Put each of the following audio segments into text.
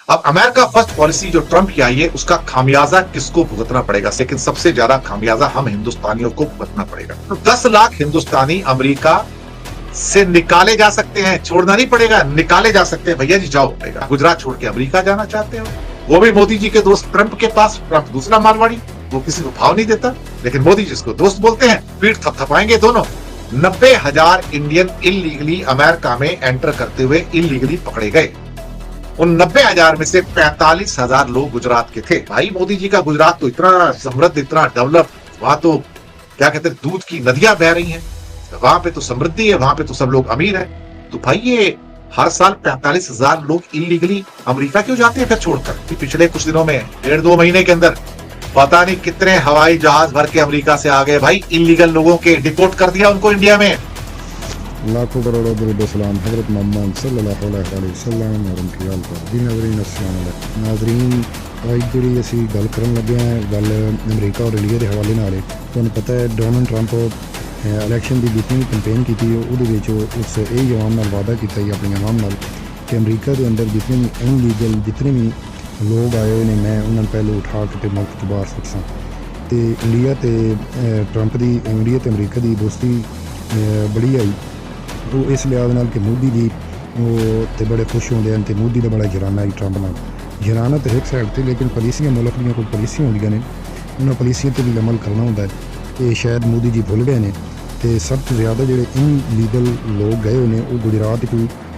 अब America first policy जो Trump की आई है उसका खामियाजा किसको भुगतना पड़ेगा, लेकिन सबसे ज्यादा खामियाजा हम हिंदुस्तानियों को भुगतना पड़ेगा। तो 10 लाख हिंदुस्तानी अमेरिका से निकाले जा सकते हैं, छोड़ना नहीं पड़ेगा, निकाले जा सकते हैं। भैया जी जाओ पड़ेगा। गुजरात छोड़ के अमेरिका जाना चाहते हो, वो भी मोदी जी के दोस्त ट्रंप के पास। ट्रंप दूसरा मारवाड़ी, वो किसी को भाव नहीं देता, लेकिन मोदी जी इसको दोस्त बोलते हैं। पीठ थपथपाएंगे दोनों। 90,000 इंडियन इलीगली अमेरिका में एंटर करते हुए इलीगली पकड़े गए। उन 90,000 में से 45,000 लोग गुजरात के थे। भाई मोदी जी का गुजरात तो इतना समृद्ध, इतना डेवलप, वहां तो क्या कहते हैं दूध की नदियां बह रही हैं, वहां पे तो समृद्धि है, वहां पे तो सब लोग अमीर है। तो भाई ये हर साल 45,000 लोग इलीगली अमेरिका क्यों जाते हैं फिर छोड़कर? पिछले कुछ दिनों में 1.5-2 महीने के अंदर पता नहीं कितने हवाई जहाज भर के अमेरिका से आ गए भाई। इलीगल लोगों के डिपोर्ट कर दिया उनको इंडिया में। लाखों करोड़ों दरूद सलाम हज़रत मोहम्मद सल्लल्लाहु अलैहि वसल्लम और उनकी आल पर। जी नाज़रीन अस्सलाम वालेकुम। नाज़रीन आज जी असी गल करन लगे हैं गल अमरीका और इंडिया के हवाले नाल। तुहानूं पता है डोनाल्ड ट्रंप इलैक्शन की जितनी भी कंपेन की उस यही आवाम नाल वादा किया अपनी आवाम नाल कि अमरीका के अंदर जितने भी इनलीगल जितने भी लोग आए ने मैं उन्होंने पहले उठा के मुल्क तो बाहर सकसा। तो इंडिया तो ट्रंप की इंडिया तो अमरीका की दोस्ती बड़ी आई वो इस लिहाज नाल कि मोदी जी वो तो बड़े खुश होंगे हैं। तो मोदी का बड़ा जराना है ट्रंप नाल। जराना तो एक साइड से, लेकिन पॉलिसियां मुल्क दी कोई पॉलिसियां होंदियां ने, उन्होंने पॉलिसियां पर भी अमल करना होंदा है। ये शायद मोदी जी भुल गए हैं। तो सब तो ज़्यादा जो इनलीगल लोग गए हुए वो गुजरात को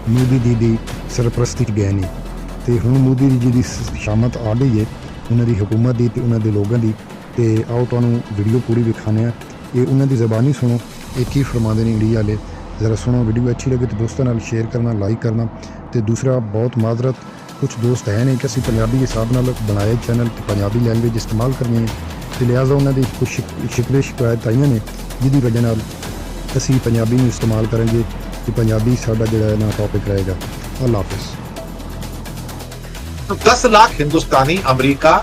मोदी जी की सरपरस्ती गए हैं। तो हुण मोदी जी की शामत आ गई है उन्होंने हुकूमत की तो उन्होंने लोगों की। तो आओ तुहानूं वीडियो पूरी विखाने ये उन्होंने ज़बानी सुनो ये की फरमाते हैं इंडिया वाले। ज़रा सुनो, वीडियो अच्छी लगे तो दोस्तों नाल शेयर करना, लाइक करना। तो दूसरा बहुत माजरत कुछ दोस्त है नहीं कि असीं पंजाबी हिसाब नाल बनाए चैनल तो पंजाबी लैंग्वेज इस्तेमाल करनी है। तो लिहाजा उन्होंने कुछ शिकवे शिकायत आईयां ने जिहदी वजह नाल असीं पंजाबी में इस्तेमाल करेंगे कि पंजाबी साडा जिहड़ा ना टॉपिक रहेगा। अल्लाह हाफिज़। तो 10 लाख हिंदुस्तानी अमेरिका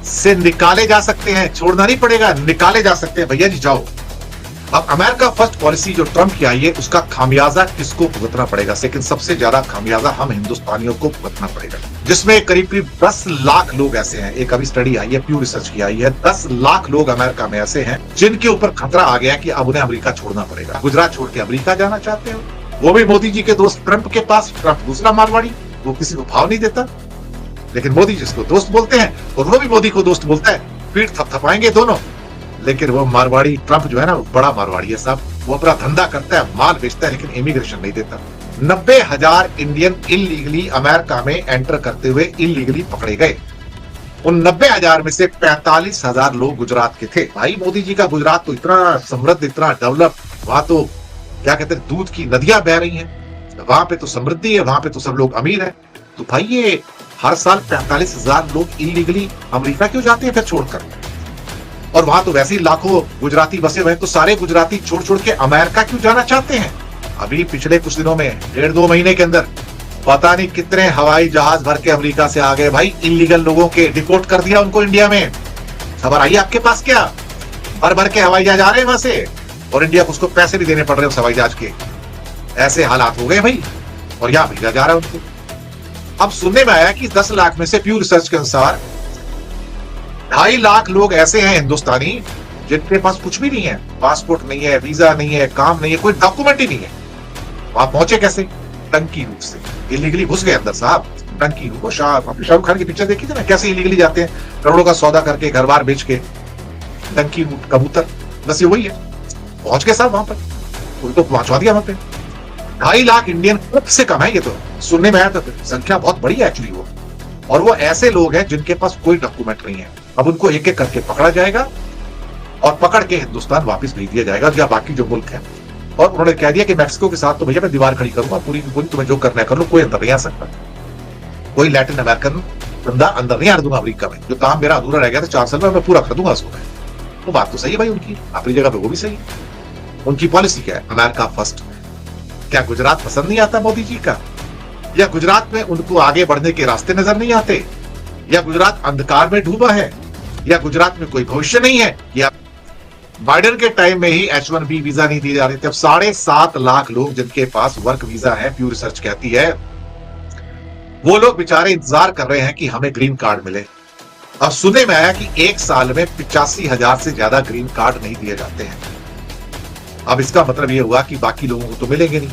से निकाले जा सकते हैं, छोड़ना नहीं पड़ेगा, निकाले जा सकते हैं। भैया जी जाओ। अब अमेरिका फर्स्ट पॉलिसी जो ट्रंप की आई है उसका खामियाजा किसको भुगतना पड़ेगा, लेकिन सबसे ज्यादा खामियाजा हम हिंदुस्तानियों को भुगतना पड़ेगा। जिसमें करीब 10 लाख लोग ऐसे हैं, एक अभी स्टडी आई है प्यू रिसर्च की आई है, 10 लाख लोग अमेरिका में ऐसे हैं जिनके ऊपर खतरा आ गया कि अब उन्हें अमेरिका छोड़ना पड़ेगा। गुजरात छोड़ के अमेरिका जाना चाहते हो, वो भी मोदी जी के दोस्त ट्रंप के पास। ट्रंप दूसरा मारवाड़ी, वो किसी को भाव नहीं देता, लेकिन मोदी जिसको दोस्त बोलते हैं और वो भी मोदी को दोस्त बोलता है। पीठ थपथपाएंगे दोनों, लेकिन वो मारवाड़ी ट्रंप जो है ना वो बड़ा मारवाड़ी है साहब। वो अपना धंधा करता है, माल बेचता है, लेकिन इमिग्रेशन नहीं देता। 90,000 इंडियन इलीगली अमेरिका में एंटर करते हुए इलीगली पकड़े गए। उन 90,000 में से 45,000 लोग गुजरात के थे। भाई मोदी जी का गुजरात तो इतना समृद्ध, इतना डेवलप, वहां तो क्या कहते हैं दूध की नदियां बह रही हैं, वहां पे तो समृद्धि है, वहां पे तो सब लोग अमीर है। तो भाई ये हर साल 45,000 लोग इलीगली अमेरिका क्यों जाते हैं फिर छोड़कर? और वहां तो वैसे ही लाखों गुजराती बसे हुए हैं, तो सारे गुजराती छोड़ छोड़ के अमेरिका क्यों जाना चाहते हैं? अभी पिछले कुछ दिनों में 1.5-2 महीने के अंदर पता नहीं कितने हवाई जहाज भर के अमेरिका से आ गए भाई। इलीगल लोगों के डिपोर्ट कर दिया उनको इंडिया में। खबर आई आपके पास क्या? भर भर के हवाई जहाज आ रहे हैं वहां से, और इंडिया को उसको पैसे भी देने पड़ रहे हैं उस हवाई जहाज के। ऐसे हालात हो गए भाई, और यहां भेजा जा रहा है उनको। अब सुनने में आया कि 10 लाख में से प्यू रिसर्च के अनुसार 2.5 लाख लोग ऐसे हैं हिंदुस्तानी जिनके पास कुछ भी नहीं है, पासपोर्ट नहीं है, वीजा नहीं है, काम नहीं है, कोई डॉक्यूमेंट ही नहीं है। वहां पहुंचे कैसे? टंकी रूट से इलीगली घुस गए अंदर साहब। टंकी रूट, शाहरुख खान की पिक्चर देखी थी ना, कैसे इलीगली जाते हैं करोड़ों का सौदा करके, घर बार बेच के। टंकी रूट, कबूतर, बस ये वही है। पहुंच गए साहब वहां पर, उनको पहुंचवा दिया वहां पे। 2.5 लाख इंडियन खूब से कम है। ये तो सुनने में आया था, संख्या बहुत बड़ी है एक्चुअली वो। और वो ऐसे लोग हैं जिनके पास कोई डॉक्यूमेंट नहीं है। अब उनको एक एक करके पकड़ा जाएगा और पकड़ के हिंदुस्तान वापस भेज दिया जाएगा या बाकी जो मुल्क है। और उन्होंने कह दिया कि मैक्सिको के साथ तो भैया मैं दीवार खड़ी करूंगा पूरी पूरी, तुम्हें जो करना है कर लो, कोई अंदर नहीं आ सकता। कोई लैटिन अमेरिकन बंदा अंदर नहीं आ दूंगा अमेरिका में। जो काम मेरा अधूरा रह गया था 4 साल में, मैं पूरा कर दूंगा उसको। वो बात तो सही है भाई उनकी, अपनी जगह पे वो भी सही है। उनकी पॉलिसी क्या है? America first. क्या गुजरात पसंद नहीं आता मोदी जी का? या गुजरात में उनको आगे बढ़ने के रास्ते नजर नहीं आते? या गुजरात अंधकार में डूबा है? या गुजरात में कोई भविष्य नहीं है? या बाइडेन के टाइम में ही H1B वीजा नहीं दिए जा रहे थे। अब 7.5 लाख लोग जिनके पास वर्क वीजा है, प्यू रिसर्च कहती है वो लोग बेचारे इंतजार कर रहे हैं कि हमें ग्रीन कार्ड मिले। अब सुनने में आया कि एक साल में 85,000 से ज्यादा ग्रीन कार्ड नहीं दिए जाते हैं। अब इसका मतलब यह हुआ कि बाकी लोगों को तो मिलेंगे नहीं,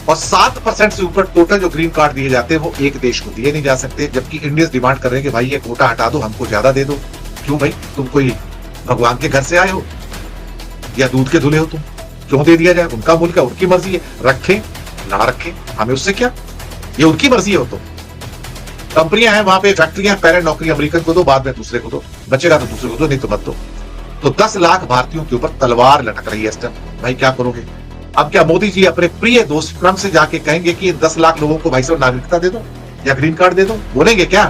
और 7% से ऊपर टोटल जो ग्रीन कार्ड दिए जाते हैं वो एक देश को दिए नहीं जा सकते, जबकि इंडियंस डिमांड कर रहे हैं कि भाई ये कोटा हटा दो, हमको ज्यादा दे दो। क्यों भाई, तुम कोई भगवान के घर से आए हो या दूध के धुले हो? तुम क्यों दे दिया जाए? उनका मुल्क है, उनकी मर्जी है, रखें ना रखें हमें उससे क्या, ये उनकी मर्जी है। तो कंपनियां हैं वहां पे, फैक्ट्रियां, पहले नौकरी अमेरिकन को दो, बाद में दूसरे को दो, बचेगा तो दूसरे को दो, नहीं तो मत दो। तो 10 लाख भारतीयों के ऊपर तलवार लटक रही है इस टाइम। भाई क्या करोगे? अब क्या मोदी जी अपने प्रिय दोस्त ट्रंप से जाके कहेंगे कि 10 लाख लोगों को भाई साहब नागरिकता दे दो या ग्रीन कार्ड दे दो? बोलेंगे क्या?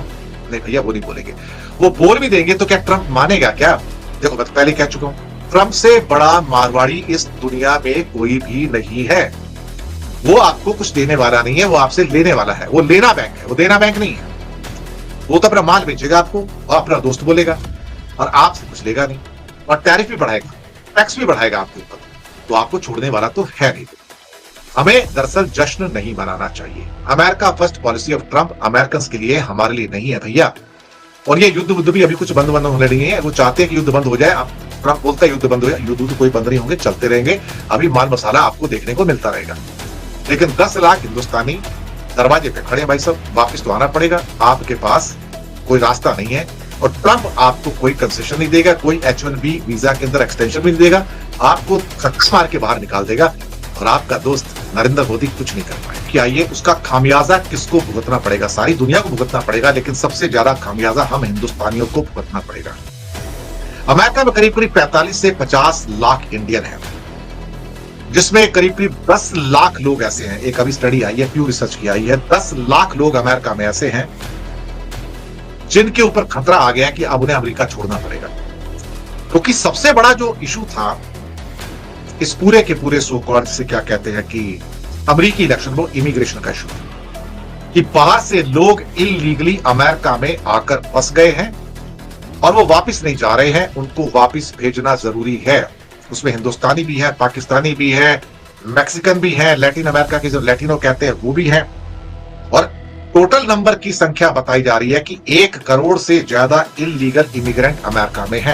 नहीं भैया, वो नहीं बोलेंगे। वो बोल भी देंगे तो क्या ट्रंप मानेगा क्या? देखो मैं तो पहले कह चुका हूं, ट्रंप से बड़ा मारवाड़ी इस दुनिया में कोई भी नहीं है। वो आपको कुछ देने वाला नहीं है, वो आपसे लेने वाला है। वो लेना बैंक है, वो देना बैंक नहीं है। वो तो अपना माल बेचेगा आपको और अपना दोस्त बोलेगा, और आपसे कुछ लेगा नहीं, और टैरिफ भी बढ़ाएगा, टैक्स भी बढ़ाएगा आपके ऊपर। तो आपको छोड़ने वाला तो है नहीं। हमें दरअसल जश्न नहीं मनाना चाहिए। America first policy of Trump American के लिए, हमारे लिए नहीं है भैया। और ये युद्ध भी अभी कुछ बंद होने नहीं है। वो चाहते हैं कि युद्ध बंद हो जाए। ट्रंप बोलता है युद्ध बंद हो जाए, युद्ध कोई बंद नहीं होंगे, चलते रहेंगे। अभी माल मसाला आपको देखने को मिलता रहेगा। लेकिन 10 लाख हिंदुस्तानी दरवाजे पे खड़े हैं भाई साहब, वापिस तो आना पड़ेगा। आपके पास कोई रास्ता नहीं है, और ट्रंप आपको कोई कंसेशन नहीं देगा, कोई H1B वीजा के अंदर एक्सटेंशन भी नहीं देगा, आपको खक्स मार के बाहर निकाल देगा। और आपका दोस्त नरेंद्र मोदी कुछ नहीं कर पाएगा। कि आइए, उसका खामियाजा किसको भुगतना पड़ेगा? सारी दुनिया को भुगतना पड़ेगा, लेकिन सबसे ज्यादा खामियाजा हम हिंदुस्तानियों को भुगतना पड़ेगा। अमेरिका में करीब 45 से 50 लाख इंडियन है, जिसमें करीब 10 लाख लोग ऐसे हैं। एक अभी स्टडी आई है, प्यू रिसर्च की आई है, 10 लाख लोग अमेरिका में ऐसे हैं जिनके ऊपर खतरा आ गया है कि अब उन्हें अमेरिका छोड़ना पड़ेगा। क्योंकि सबसे बड़ा जो इशू था इस पूरे के पूरे सो कॉल्ड, से क्या कहते हैं कि अमेरिकी इलेक्शन, वो इमिग्रेशन का इशू, कि बाहर से लोग इलीगली अमेरिका में आकर फंस गए हैं और वो वापस नहीं जा रहे हैं। उनको वापस भेजना जरूरी है। उसमें हिंदुस्तानी भी है, पाकिस्तानी भी है, मैक्सिकन भी है, लैटिन अमेरिका के जो लैटिनो कहते हैं वो भी है। और टोटल नंबर की संख्या बताई जा रही है कि 1 करोड़ से ज्यादा इलीगल इमिग्रेंट अमेरिका में है।